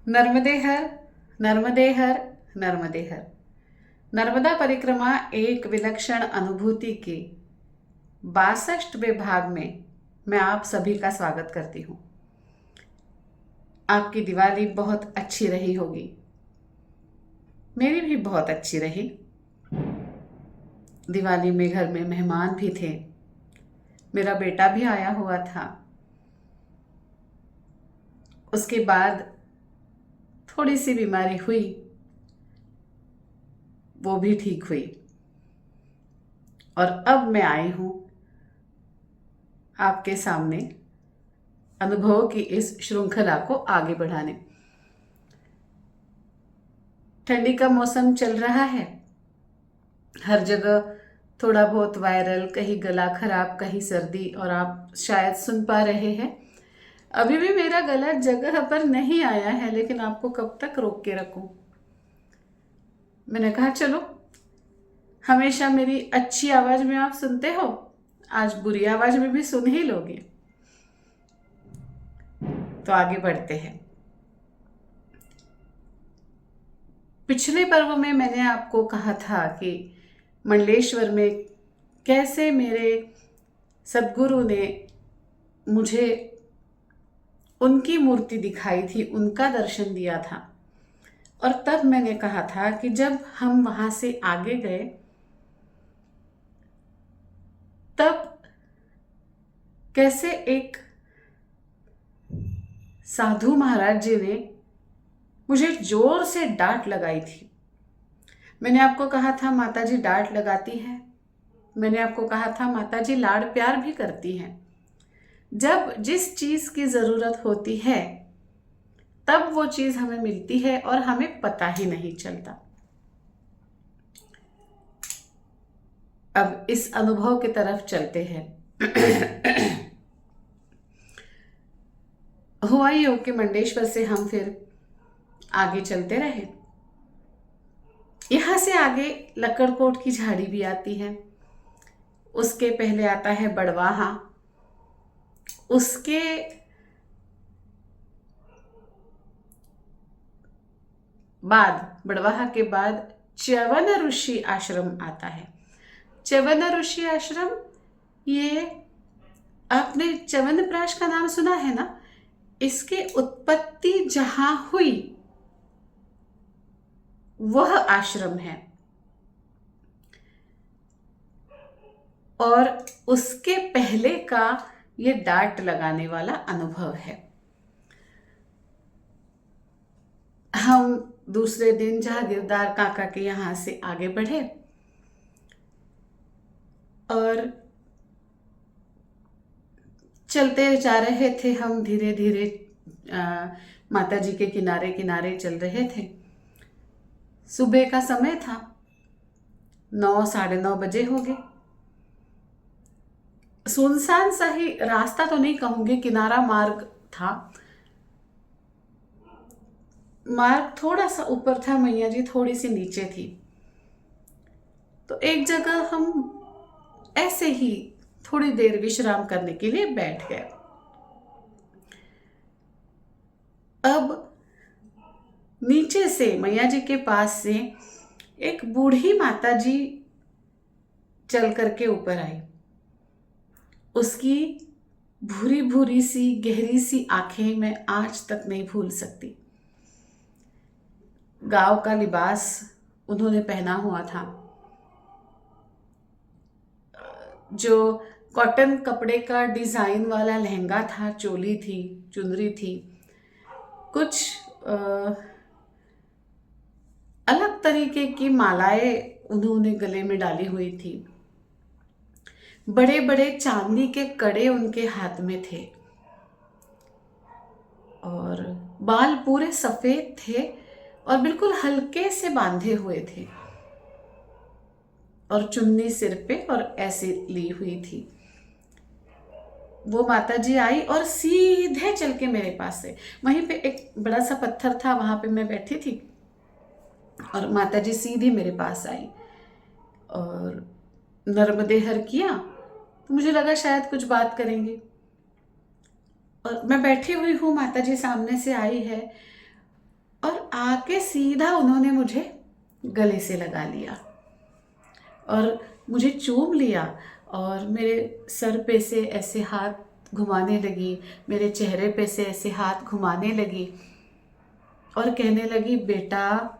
नर्मदे हर, नर्मदे हर, नर्मदे हर। नर्मदा परिक्रमा एक विलक्षण अनुभूति के 62वें भाग में मैं आप सभी का स्वागत करती हूँ। आपकी दिवाली बहुत अच्छी रही होगी, मेरी भी बहुत अच्छी रही। दिवाली में घर में मेहमान भी थे, मेरा बेटा भी आया हुआ था। उसके बाद थोड़ी सी बीमारी हुई, वो भी ठीक हुई और अब मैं आई हूँ आपके सामने अनुभव की इस श्रृंखला को आगे बढ़ाने। ठंडी का मौसम चल रहा है, हर जगह थोड़ा बहुत वायरल, कहीं गला खराब, कहीं सर्दी, और आप शायद सुन पा रहे हैं। अभी भी मेरा गला जगह पर नहीं आया है, लेकिन आपको कब तक रोक के रखूं। मैंने कहा चलो, हमेशा मेरी अच्छी आवाज में आप सुनते हो, आज बुरी आवाज में भी सुन ही लोगे। तो आगे बढ़ते हैं। पिछले पर्व में मैंने आपको कहा था कि मंडलेश्वर में कैसे मेरे सद्गुरु ने मुझे उनकी मूर्ति दिखाई थी, उनका दर्शन दिया था। और तब मैंने कहा था कि जब हम वहां से आगे गए तब कैसे एक साधु महाराज जी ने मुझे जोर से डांट लगाई थी। मैंने आपको कहा था माता जी डांट लगाती है, मैंने आपको कहा था माता जी लाड़ प्यार भी करती हैं। जब जिस चीज की जरूरत होती है तब वो चीज हमें मिलती है और हमें पता ही नहीं चलता। अब इस अनुभव की तरफ चलते हैं। हुआ यूं कि मंडलेश्वर से हम फिर आगे चलते रहे। यहां से आगे लक्कड़कोट की झाड़ी भी आती है, उसके पहले आता है बड़वाहा, उसके बाद, बड़वाहा के बाद च्यवन ऋषि आश्रम आता है। च्यवन ऋषि आश्रम, ये आपने च्यवनप्राश का नाम सुना है ना? इसकी उत्पत्ति जहां हुई वह आश्रम है, और उसके पहले का ये डांट लगाने वाला अनुभव है। हम दूसरे दिन जहांगीरदार काका के यहां से आगे बढ़े और चलते जा रहे थे। हम धीरे धीरे माता जी के किनारे किनारे चल रहे थे। सुबह का समय था, 9 साढ़े 9 बजे हो गए। सुनसान सा ही रास्ता तो नहीं कहूंगी, किनारा मार्ग था। मार्ग थोड़ा सा ऊपर था, मैया जी थोड़ी सी नीचे थी। तो एक जगह हम ऐसे ही थोड़ी देर विश्राम करने के लिए बैठ गए। अब नीचे से, मैया जी के पास से एक बूढ़ी माता जी चल करके ऊपर आई। उसकी भूरी भूरी सी गहरी सी आंखें मैं आज तक नहीं भूल सकती। गांव का लिबास उन्होंने पहना हुआ था, जो कॉटन कपड़े का डिजाइन वाला लहंगा था, चोली थी, चुनरी थी, कुछ अलग तरीके की मालाएं उन्होंने गले में डाली हुई थी। बड़े बड़े चांदी के कड़े उनके हाथ में थे और बाल पूरे सफेद थे और बिल्कुल हल्के से बांधे हुए थे, और चुन्नी सिर पे और ऐसे ली हुई थी। वो माता जी आई और सीधे चल के मेरे पास से, वहीं पे एक बड़ा सा पत्थर था, वहां पे मैं बैठी थी, और माता जी सीधी मेरे पास आई और नर्मदे हर किया। तो मुझे लगा शायद कुछ बात करेंगे, और मैं बैठी हुई हूँ, माता जी सामने से आई है और आके सीधा उन्होंने मुझे गले से लगा लिया और मुझे चूम लिया और मेरे सर पे से ऐसे हाथ घुमाने लगी, मेरे चेहरे पे से ऐसे हाथ घुमाने लगी और कहने लगी, बेटा,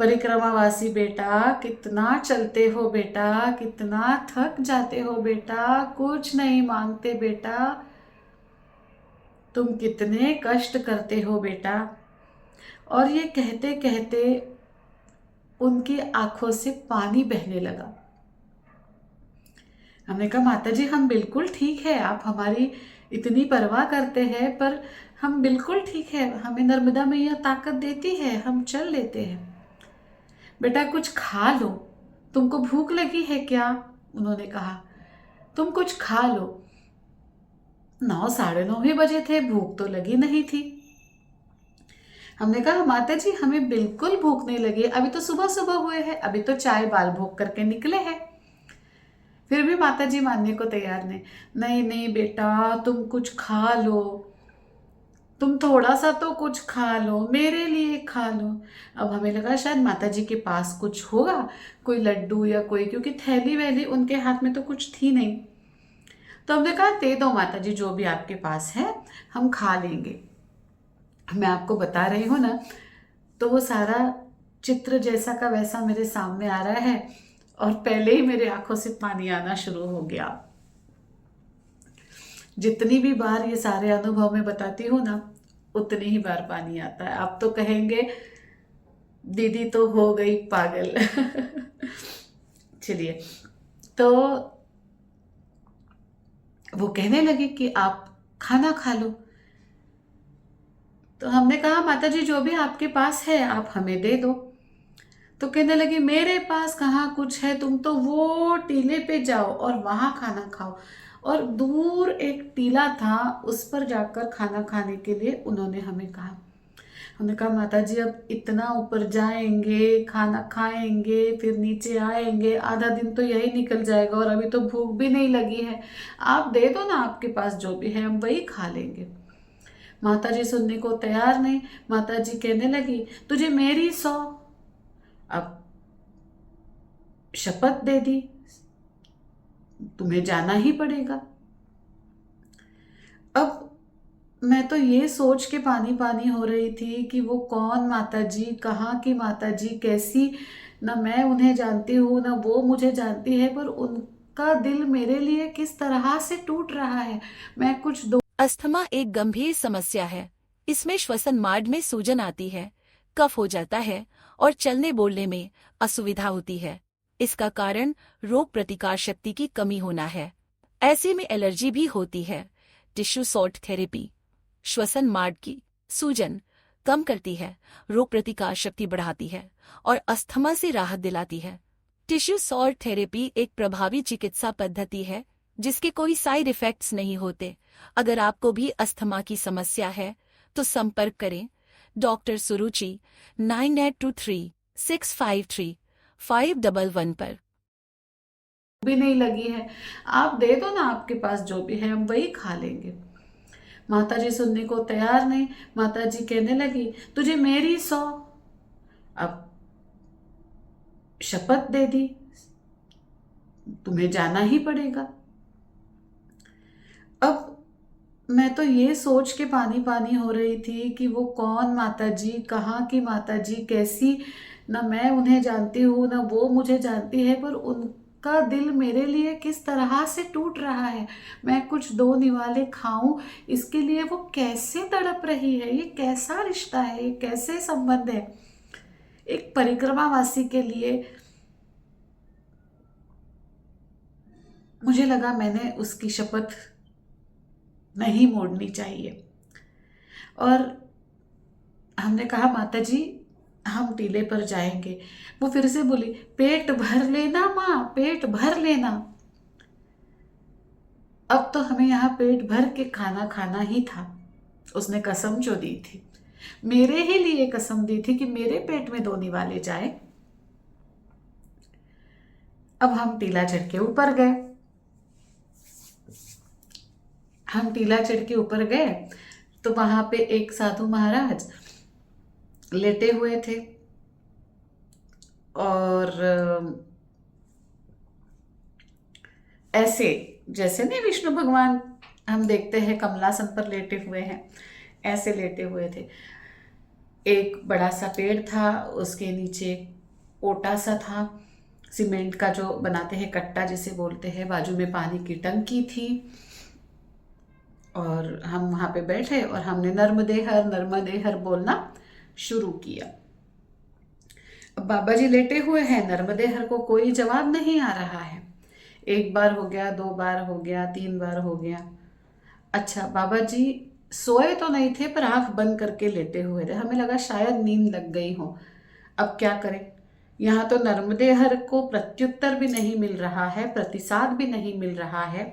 परिक्रमावासी बेटा, कितना चलते हो बेटा, कितना थक जाते हो बेटा, कुछ नहीं मांगते बेटा, तुम कितने कष्ट करते हो बेटा। और ये कहते कहते उनकी आंखों से पानी बहने लगा। हमने कहा, माता जी हम बिल्कुल ठीक है, आप हमारी इतनी परवाह करते हैं, पर हम बिल्कुल ठीक है, हमें नर्मदा मैया ताकत देती है, हम चल लेते हैं। बेटा कुछ खा लो, तुमको भूख लगी है क्या? उन्होंने कहा, तुम कुछ खा लो। 9, साढ़े 9 ही बजे थे, भूख तो लगी नहीं थी। हमने कहा, माता जी हमें बिल्कुल भूख नहीं लगी, अभी तो सुबह सुबह हुए हैं, अभी तो चाय बाल भोग करके निकले हैं। फिर भी माता जी मानने को तैयार नहीं नहीं बेटा, तुम कुछ खा लो, तुम थोड़ा सा तो कुछ खा लो, मेरे लिए खा लो। अब हमें लगा शायद माता जी के पास कुछ होगा, कोई लड्डू या कोई, क्योंकि थैली वैली उनके हाथ में तो कुछ थी नहीं। तो हमने कहा, दे दो माता जी, जो भी आपके पास है हम खा लेंगे। मैं आपको बता रही हूँ ना, तो वो सारा चित्र जैसा का वैसा मेरे सामने आ रहा है और पहले ही मेरे आंखों से पानी आना शुरू हो गया। जितनी भी बार ये सारे अनुभव मैं बताती हूँ ना, उतनी ही बार पानी आता है। आप तो कहेंगे दीदी तो हो गई पागल। चलिए, तो वो कहने लगी कि आप खाना खा लो। तो हमने कहा, माता जी जो भी आपके पास है आप हमें दे दो। तो कहने लगी, मेरे पास कहाँ कुछ है, तुम तो वो टीले पे जाओ और वहां खाना खाओ। और दूर एक टीला था, उस पर जाकर खाना खाने के लिए उन्होंने हमें कहा। हमने कहा, माता जी अब इतना ऊपर जाएंगे, खाना खाएंगे, फिर नीचे आएंगे, आधा दिन तो यही निकल जाएगा और अभी तो भूख भी नहीं लगी है, आप दे दो ना, आपके पास जो भी है हम वही खा लेंगे। माता जी सुनने को तैयार नहीं। माता जी कहने लगी, तुझे मेरी 100, अब शपथ दे दी, तुम्हें जाना ही पड़ेगा। अब मैं तो ये सोच के पानी पानी हो रही थी कि वो कौन माता जी, कहाँ की माता जी, कैसी, ना मैं उन्हें जानती हूँ ना वो मुझे जानती है, पर उनका दिल मेरे लिए किस तरह से टूट रहा है, मैं कुछ दो। अस्थमा एक गंभीर समस्या है। इसमें श्वसन मार्ग में सूजन आती है, कफ हो जाता है और चलने बोलने में असुविधा होती है। इसका कारण रोग प्रतिकार शक्ति की कमी होना है। ऐसे में एलर्जी भी होती है। टिश्यू सॉल्ट थेरेपी श्वसन मार्ग की सूजन कम करती है, रोग प्रतिकार शक्ति बढ़ाती है और अस्थमा से राहत दिलाती है। टिश्यू सॉल्ट थेरेपी एक प्रभावी चिकित्सा पद्धति है जिसके कोई साइड इफेक्ट्स नहीं होते। अगर आपको भी अस्थमा की समस्या है तो संपर्क करें डॉक्टर सुरुचि 9823-653-511 पर। भी नहीं लगी है, आप दे दो ना, आपके पास जो भी है हम वही खा लेंगे। माता जी सुनने को तैयार नहीं। माता जी कहने लगी, तुझे मेरी 100, अब शपथ दे दी, तुम्हें जाना ही पड़ेगा। अब मैं तो ये सोच के पानी पानी हो रही थी कि वो कौन माता जी, कहाँ की माता जी, कैसी, ना मैं उन्हें जानती हूँ ना वो मुझे जानती है, पर उनका दिल मेरे लिए किस तरह से टूट रहा है, मैं कुछ दो निवाले खाऊं इसके लिए वो कैसे तड़प रही है, ये कैसा रिश्ता है, ये कैसे संबंध है। एक परिक्रमावासी के लिए मुझे लगा मैंने उसकी शपथ नहीं मोड़नी चाहिए। और हमने कहा, माता जी हम टीले पर जाएंगे। वो फिर से बोली, पेट भर लेना माँ, पेट भर लेना। अब तो हमें यहाँ पेट भर के खाना खाना ही था। उसने कसम जो दी थी, मेरे ही लिए कसम दी थी कि मेरे पेट में 2 निवाले जाए। अब हम टीला चढ़ के ऊपर गए। हम टीला चढ़ के ऊपर गए तो वहां पे एक साधु महाराज लेटे हुए थे और ऐसे जैसे नहीं विष्णु भगवान हम देखते हैं कमलासन पर लेटे हुए हैं, ऐसे लेटे हुए थे। एक बड़ा सा पेड़ था, उसके नीचे ओटा सा था, सीमेंट का जो बनाते हैं कट्टा जिसे बोलते हैं, बाजू में पानी की टंकी थी और हम वहाँ पे बैठे और हमने नर्मदे हर बोलना शुरू किया। अब बाबा जी लेटे हुए हैं, नर्मदे हर को कोई जवाब नहीं आ रहा है। एक बार हो गया, 2 बार हो गया, 3 बार हो गया। अच्छा, बाबा जी सोए तो नहीं थे पर आंख बंद करके लेटे हुए थे, हमें लगा शायद नींद लग गई हो। अब क्या करें, यहाँ तो नर्मदे हर को प्रत्युत्तर भी नहीं मिल रहा है, प्रतिसाद भी नहीं मिल रहा है,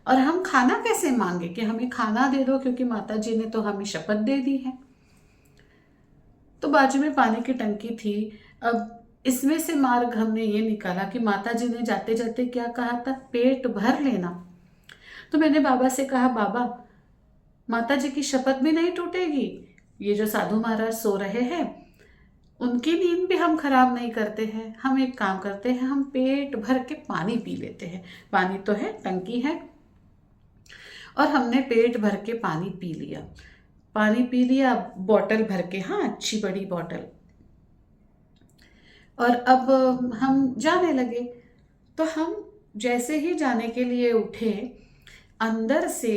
और हम खाना कैसे मांगे कि हमें खाना दे दो, क्योंकि माता जी ने तो हमें शपथ दे दी है। तो बाजू में पानी की टंकी थी। अब इसमें से मार्ग हमने ये निकाला कि माता जी ने जाते जाते क्या कहा था, पेट भर लेना। तो मैंने बाबा से कहा, बाबा माता जी की शपथ भी नहीं टूटेगी, ये जो साधु महाराज सो रहे हैं उनकी नींद भी हम खराब नहीं करते हैं। हम एक काम करते हैं, हम पेट भर के पानी पी लेते हैं। पानी तो है, टंकी है, और हमने पेट भर के पानी पी लिया। पानी पी लिया बॉटल भर के, हाँ अच्छी बड़ी बॉटल। और अब हम जाने लगे। तो हम जैसे ही जाने के लिए उठे, अंदर से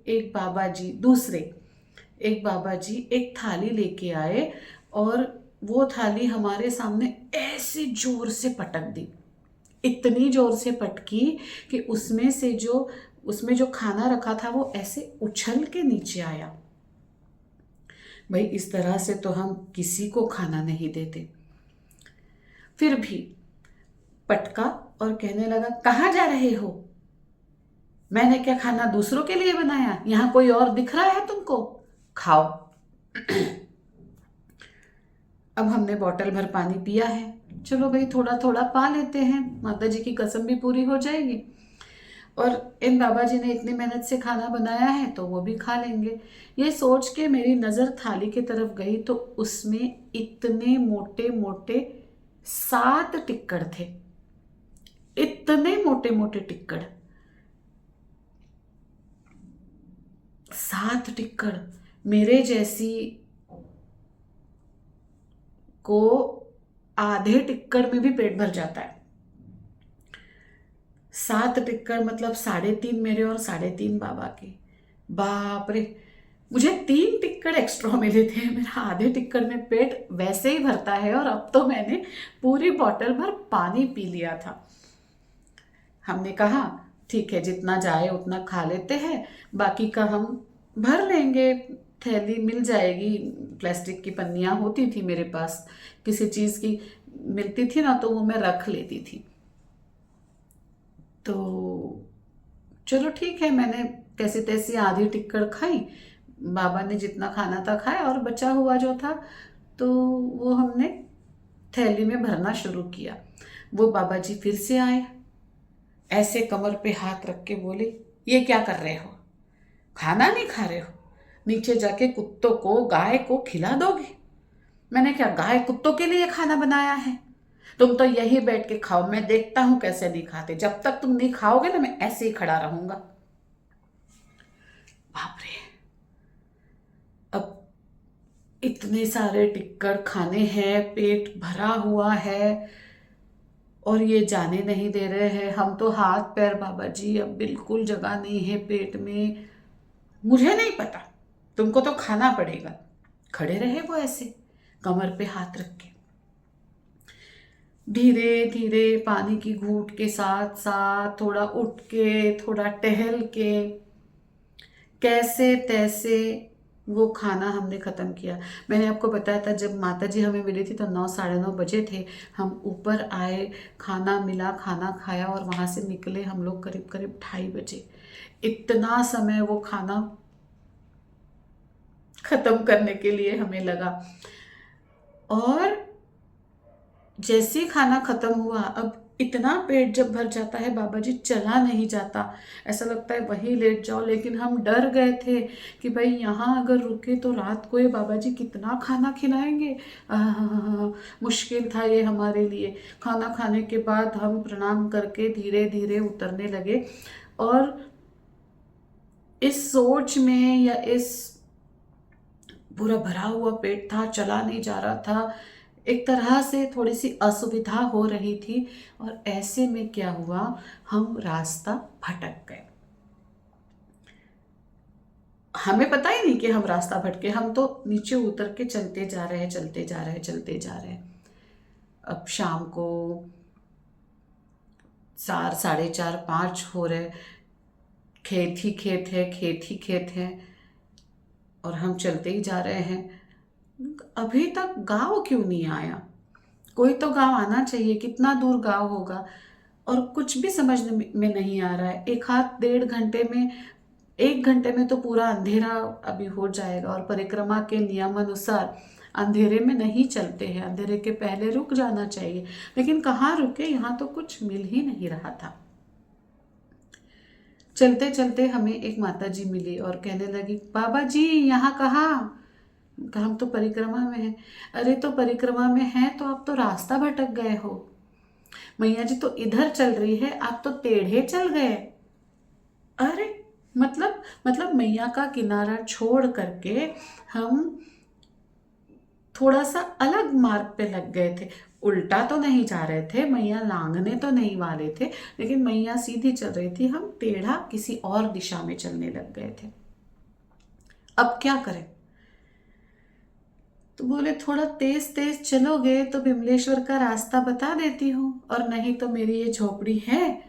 एक बाबा जी, दूसरे एक बाबा जी एक थाली लेके आए और वो थाली हमारे सामने ऐसे जोर से पटक दी, इतनी जोर से पटकी कि उसमें जो खाना रखा था वो ऐसे उछल के नीचे आया। भाई इस तरह से तो हम किसी को खाना नहीं देते। फिर भी पटका और कहने लगा, कहाँ जा रहे हो? मैंने क्या खाना दूसरों के लिए बनाया? यहाँ कोई और दिख रहा है तुमको? खाओ। अब हमने बॉटल भर पानी पिया है, चलो भाई थोड़ा थोड़ा पा लेते हैं, माता जी की कसम भी पूरी हो जाएगी। और इन बाबा जी ने इतनी मेहनत से खाना बनाया है तो वो भी खा लेंगे। ये सोच के मेरी नज़र थाली की तरफ गई तो उसमें इतने मोटे मोटे 7 टिक्कड़ थे, इतने मोटे मोटे टिक्कड़, 7 टिक्कड़। मेरे जैसी को आधे टिक्कड़ में भी पेट भर जाता है। 7 टिक्कड़ मतलब 3.5 मेरे और 3.5 बाबा के। बाप रे, मुझे 3 टिक्कड़ एक्स्ट्रा मिले थे। मेरा आधे टिक्कड़ में पेट वैसे ही भरता है और अब तो मैंने पूरी बॉटल भर पानी पी लिया था। हमने कहा ठीक है, जितना जाए उतना खा लेते हैं, बाकी का हम भर लेंगे, थैली मिल जाएगी। प्लास्टिक की पन्नियाँ होती थी मेरे पास, किसी चीज़ की मिलती थी ना तो वो मैं रख लेती थी। तो चलो ठीक है, मैंने कैसी तैसी आधी टिक्कड़ खाई, बाबा ने जितना खाना था खाया, और बचा हुआ जो था तो वो हमने थैली में भरना शुरू किया। वो बाबा जी फिर से आए, ऐसे कमर पे हाथ रख के बोले, ये क्या कर रहे हो? खाना नहीं खा रहे हो? नीचे जाके कुत्तों को, गाय को खिला दोगे? मैंने क्या गाय कुत्तों के लिए खाना बनाया है? तुम तो यही बैठ के खाओ, मैं देखता हूं कैसे नहीं खाते। जब तक तुम नहीं खाओगे ना मैं ऐसे ही खड़ा रहूंगा। बाप रे, अब इतने सारे टिक्कड़ खाने हैं, पेट भरा हुआ है और ये जाने नहीं दे रहे हैं। हम तो हाथ पैर, बाबा जी अब बिल्कुल जगह नहीं है पेट में। मुझे नहीं पता, तुमको तो खाना पड़ेगा। खड़े रहे वो ऐसे कमर पे हाथ रख के, धीरे धीरे पानी की घूंट के साथ साथ थोड़ा उठ के, थोड़ा टहल के, कैसे तैसे वो खाना हमने ख़त्म किया। मैंने आपको बताया था जब माता जी हमें मिली थी तो 9 साढ़े 9 बजे थे। हम ऊपर आए, खाना मिला, खाना खाया और वहाँ से निकले हम लोग करीब करीब 2:30 बजे। इतना समय वो खाना ख़त्म करने के लिए हमें लगा। और जैसे ही खाना ख़त्म हुआ, अब इतना पेट जब भर जाता है बाबा जी, चला नहीं जाता, ऐसा लगता है वहीं लेट जाओ। लेकिन हम डर गए थे कि भाई यहाँ अगर रुके तो रात को ये बाबा जी कितना खाना खिलाएंगे। मुश्किल था ये हमारे लिए। खाना खाने के बाद हम प्रणाम करके धीरे धीरे उतरने लगे, और इस सोच में, या इस पूरा भरा हुआ पेट था, चला नहीं जा रहा था, एक तरह से थोड़ी सी असुविधा हो रही थी। और ऐसे में क्या हुआ, हम रास्ता भटक गए। हमें पता ही नहीं कि हम रास्ता भटके, हम तो नीचे उतर के चलते जा रहे हैं, चलते जा रहे हैं, चलते जा रहे हैं। अब शाम को 4, 4:30, 5 हो रहे, खेत ही खेत है, खेत ही खेत है, और हम चलते ही जा रहे हैं। अभी तक गांव क्यों नहीं आया? कोई तो गांव आना चाहिए, कितना दूर गांव होगा? और कुछ भी समझ में नहीं आ रहा है। एक हाथ 1.5 घंटे में, 1 घंटे में तो पूरा अंधेरा अभी हो जाएगा, और परिक्रमा के नियम अनुसार अंधेरे में नहीं चलते हैं, अंधेरे के पहले रुक जाना चाहिए। लेकिन कहाँ रुके, यहाँ तो कुछ मिल ही नहीं रहा था। चलते चलते हमें एक माता जी मिली और कहने लगी, बाबा जी यहाँ कहाँ? कहा, हम तो परिक्रमा में हैं। अरे तो परिक्रमा में हैं तो आप तो रास्ता भटक गए हो। मैया जी तो इधर चल रही है, आप तो टेढ़े चल गए। अरे मतलब मैया का किनारा छोड़ करके हम थोड़ा सा अलग मार्ग पे लग गए थे। उल्टा तो नहीं जा रहे थे, मैया लांघने तो नहीं वाले थे, लेकिन मैया सीधी चल रही थी, हम टेढ़ा किसी और दिशा में चलने लग गए थे। अब क्या करें? तो बोले, थोड़ा तेज तेज चलोगे तो विमलेश्वर का रास्ता बता देती हूँ, और नहीं तो मेरी ये झोपड़ी है,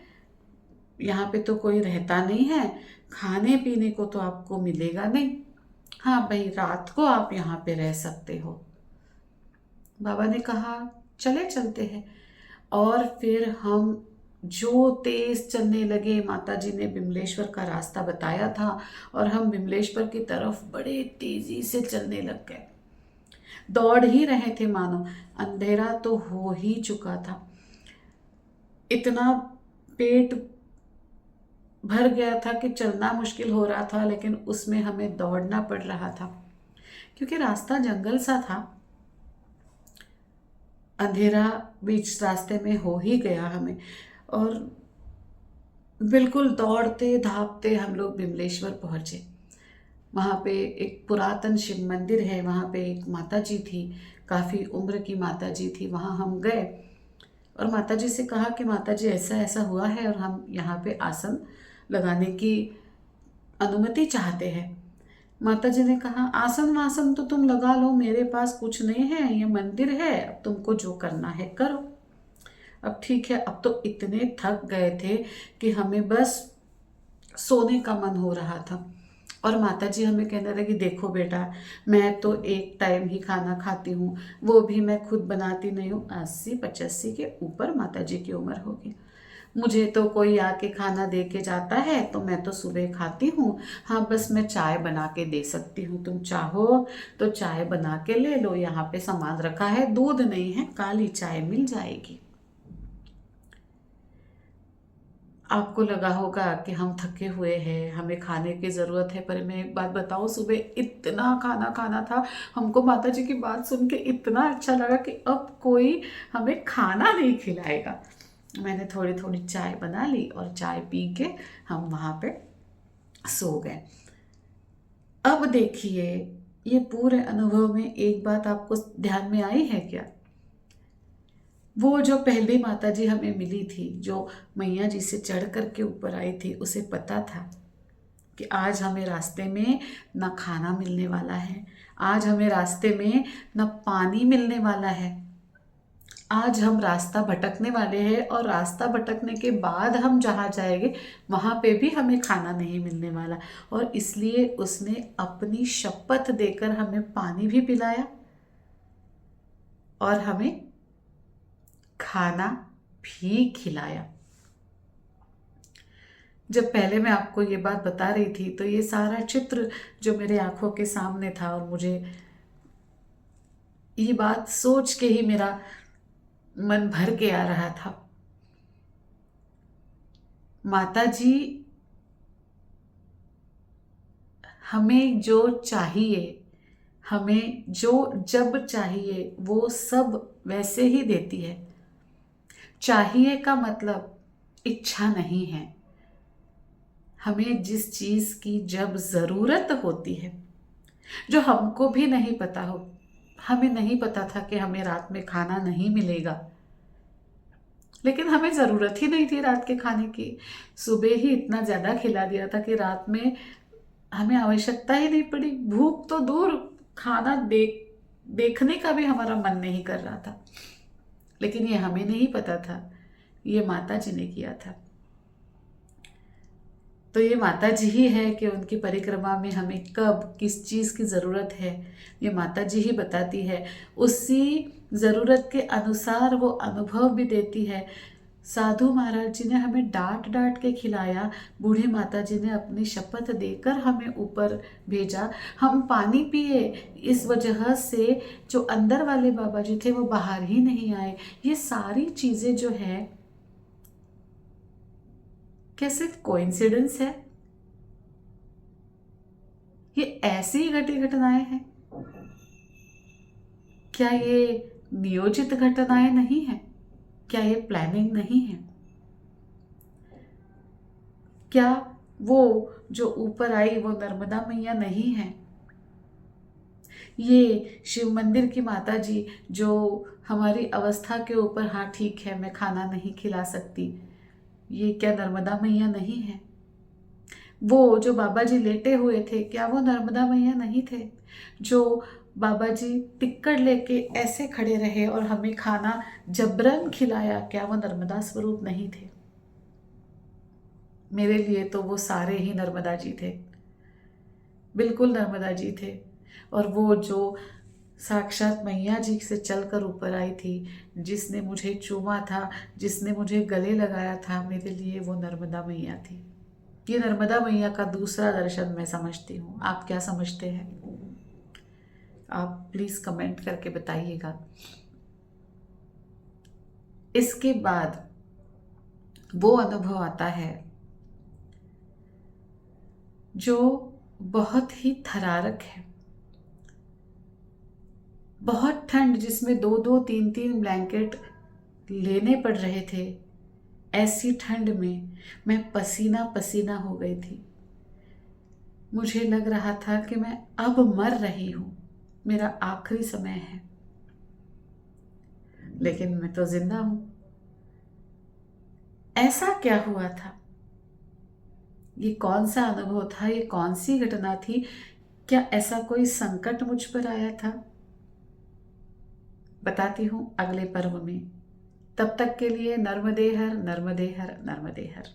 यहाँ पे तो कोई रहता नहीं है, खाने पीने को तो आपको मिलेगा नहीं। हाँ भाई, रात को आप यहाँ पे रह सकते हो। बाबा ने कहा, चले चलते हैं। और फिर हम जो तेज चलने लगे, माता जी ने विमलेश्वर का रास्ता बताया था, और हम विमलेश्वर की तरफ बड़े तेजी से चलने लग गए। दौड़ ही रहे थे मानो। अंधेरा तो हो ही चुका था, इतना पेट भर गया था कि चलना मुश्किल हो रहा था, लेकिन उसमें हमें दौड़ना पड़ रहा था क्योंकि रास्ता जंगल सा था। अंधेरा बीच रास्ते में हो ही गया हमें, और बिल्कुल दौड़ते धापते हम लोग विमलेश्वर पहुंचे। वहाँ पे एक पुरातन शिव मंदिर है, वहाँ पे एक माता जी थी, काफ़ी उम्र की माता जी थी। वहाँ हम गए और माता जी से कहा कि माता जी ऐसा ऐसा हुआ है, और हम यहाँ पे आसन लगाने की अनुमति चाहते हैं। माता जी ने कहा, आसन वासन तो तुम लगा लो, मेरे पास कुछ नहीं है, ये मंदिर है, अब तुमको जो करना है करो। अब ठीक है, अब तो इतने थक गए थे कि हमें बस सोने का मन हो रहा था। और माता जी हमें कहने लगी, देखो बेटा, मैं तो एक टाइम ही खाना खाती हूँ, वो भी मैं खुद बनाती नहीं हूँ। 80-85 के ऊपर माता जी की उम्र होगी। मुझे तो कोई आके खाना दे के जाता है तो मैं तो सुबह खाती हूँ। हाँ, बस मैं चाय बना के दे सकती हूँ, तुम चाहो तो चाय बना के ले लो, यहाँ पे सामान रखा है, दूध नहीं है, काली चाय मिल जाएगी। आपको लगा होगा कि हम थके हुए हैं, हमें खाने की ज़रूरत है, पर मैं एक बात बताऊँ, सुबह इतना खाना खाना था, हमको माता जी की बात सुन के इतना अच्छा लगा कि अब कोई हमें खाना नहीं खिलाएगा। मैंने थोड़ी थोड़ी चाय बना ली और चाय पी के हम वहाँ पे सो गए। अब देखिए, ये पूरे अनुभव में एक बात आपको ध्यान में आई है क्या? वो जो पहली माता जी हमें मिली थी, जो मैया जी से चढ़ कर के ऊपर आई थी, उसे पता था कि आज हमें रास्ते में न खाना मिलने वाला है, आज हमें रास्ते में न पानी मिलने वाला है, आज हम रास्ता भटकने वाले हैं, और रास्ता भटकने के बाद हम जहाँ जाएंगे वहाँ पे भी हमें खाना नहीं मिलने वाला। और इसलिए उसने अपनी शपथ देकर हमें पानी भी पिलाया और हमें खाना भी खिलाया। जब पहले मैं आपको ये बात बता रही थी तो ये सारा चित्र जो मेरे आंखों के सामने था, और मुझे ये बात सोच के ही मेरा मन भर के आ रहा था माता जी हमें जो चाहिए, हमें जो जब चाहिए वो सब वैसे ही देती है। चाहिए का मतलब इच्छा नहीं है। हमें जिस चीज़ की जब ज़रूरत होती है, जो हमको भी नहीं पता हो, हमें नहीं पता था कि हमें रात में खाना नहीं मिलेगा, लेकिन हमें ज़रूरत ही नहीं थी रात के खाने की। सुबह ही इतना ज़्यादा खिला दिया था कि रात में हमें आवश्यकता ही नहीं पड़ी। भूख तो दूर, खाना देखने का भी हमारा मन नहीं कर रहा था। लेकिन ये हमें नहीं पता था, ये माता जी ने किया था। तो ये माता जी ही है कि उनकी परिक्रमा में हमें कब किस चीज़ की ज़रूरत है, ये माता जी ही बताती है। उसी ज़रूरत के अनुसार वो अनुभव भी देती है। साधु महाराज जी ने हमें डांट डांट के खिलाया, बूढ़ी माता जी ने अपनी शपथ देकर हमें ऊपर भेजा। हम पानी पिए, इस वजह से जो अंदर वाले बाबा जी थे वो बाहर ही नहीं आए। ये सारी चीज़ें जो है, क्या सिर्फ कोइंसिडेंस है? ये ऐसी ही घटी घटनाएं हैं? क्या ये नियोजित घटनाएं नहीं है? क्या ये प्लानिंग नहीं है? क्या वो जो ऊपर आई वो नर्मदा मैया नहीं है? ये शिव मंदिर की माता जी जो हमारी अवस्था के ऊपर, हाँ ठीक है मैं खाना नहीं खिला सकती, ये क्या नर्मदा मैया नहीं है? वो जो बाबा जी लेटे हुए थे, क्या वो नर्मदा मैया नहीं थे? जो बाबा जी टिक्कड़ लेके ऐसे खड़े रहे और हमें खाना जबरन खिलाया, क्या वो नर्मदा स्वरूप नहीं थे? मेरे लिए तो वो सारे ही नर्मदा जी थे, बिल्कुल नर्मदा जी थे। और वो जो साक्षात मैया जी से चलकर ऊपर आई थी, जिसने मुझे चूमा था, जिसने मुझे गले लगाया था, मेरे लिए वो नर्मदा मैया थी। ये नर्मदा मैया का दूसरा दर्शन मैं समझती हूँ। आप क्या समझते हैं? आप प्लीज़ कमेंट करके बताइएगा। इसके बाद वो अनुभव आता है जो बहुत ही थरारक है। बहुत ठंड, जिसमें 2-2 3-3 ब्लैंकेट लेने पड़ रहे थे। ऐसी ठंड में मैं पसीना पसीना हो गई थी। मुझे लग रहा था कि मैं अब मर रही हूँ, मेरा आखिरी समय है, लेकिन मैं तो जिंदा हूं। ऐसा क्या हुआ था? ये कौन सा अनुभव था? ये कौन सी घटना थी? क्या ऐसा कोई संकट मुझ पर आया था? बताती हूं अगले पर्व में। तब तक के लिए नर्मदे हर, नर्मदे हर, नर्मदे हर।